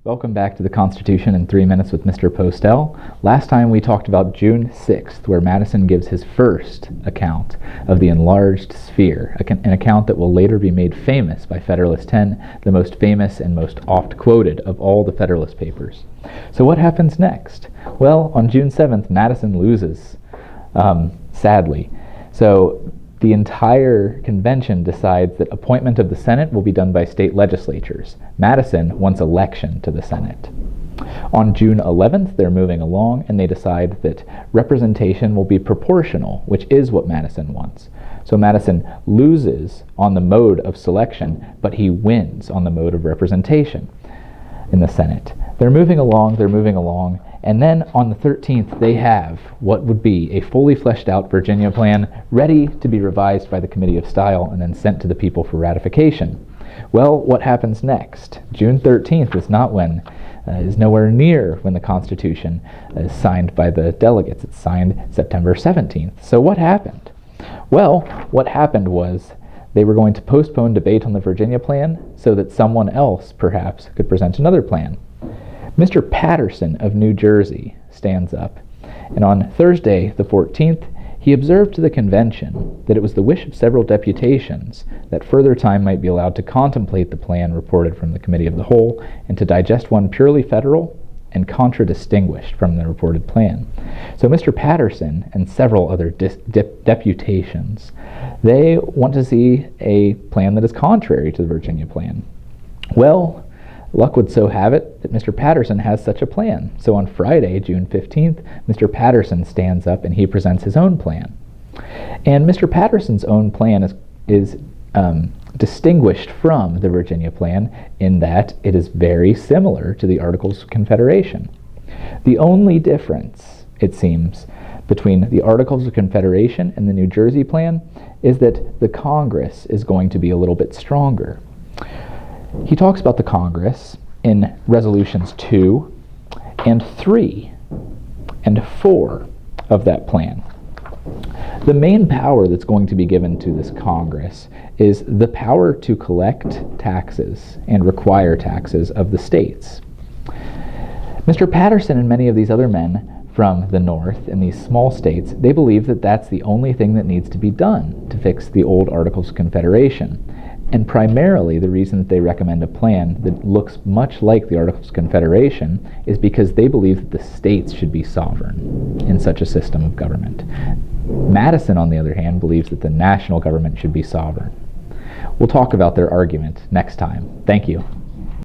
Welcome back to the Constitution in 3 Minutes with Mr. Postel. Last time we talked about June 6th, where Madison gives his first account of the enlarged sphere, an account that will later be made famous by Federalist 10, the most famous and most oft quoted of all the Federalist Papers. So what happens next? Well, on June 7th, Madison loses, sadly. So the entire convention decides that appointment of the Senate will be done by state legislatures. Madison wants election to the Senate. On June 11th, they're moving along and they decide that representation will be proportional, which is what Madison wants. So Madison loses on the mode of selection, but he wins on the mode of representation in the Senate. They're moving along, and then on the 13th they have what would be a fully fleshed out Virginia plan ready to be revised by the Committee of Style and then sent to the people for ratification. Well, what happens next? June 13th is nowhere near when the Constitution is signed by the delegates. It's signed September 17th. So what happened? Well, what happened was they were going to postpone debate on the Virginia plan so that someone else, perhaps, could present another plan. Mr. Patterson of New Jersey stands up, and on Thursday, the 14th, he observed to the convention that it was the wish of several deputations that further time might be allowed to contemplate the plan reported from the Committee of the Whole and to digest one purely federal and contradistinguished from the reported plan. So Mr. Patterson and several other deputations, they want to see a plan that is contrary to the Virginia plan. Well, luck would so have it that Mr. Patterson has such a plan. So on Friday, June 15th, Mr. Patterson stands up and he presents his own plan. And Mr. Patterson's own plan is distinguished from the Virginia plan in that it is very similar to the Articles of Confederation. The only difference, it seems, between the Articles of Confederation and the New Jersey plan is that the Congress is going to be a little bit stronger. He talks about the Congress in Resolutions 2 and 3 and 4 of that plan. The main power that's going to be given to this Congress is the power to collect taxes and require taxes of the states. Mr. Patterson and many of these other men from the North in these small states, they believe that that's the only thing that needs to be done to fix the old Articles of Confederation. And primarily the reason that they recommend a plan that looks much like the Articles of Confederation is because they believe that the states should be sovereign in such a system of government. Madison, on the other hand, believes that the national government should be sovereign. We'll talk about their argument next time. Thank you.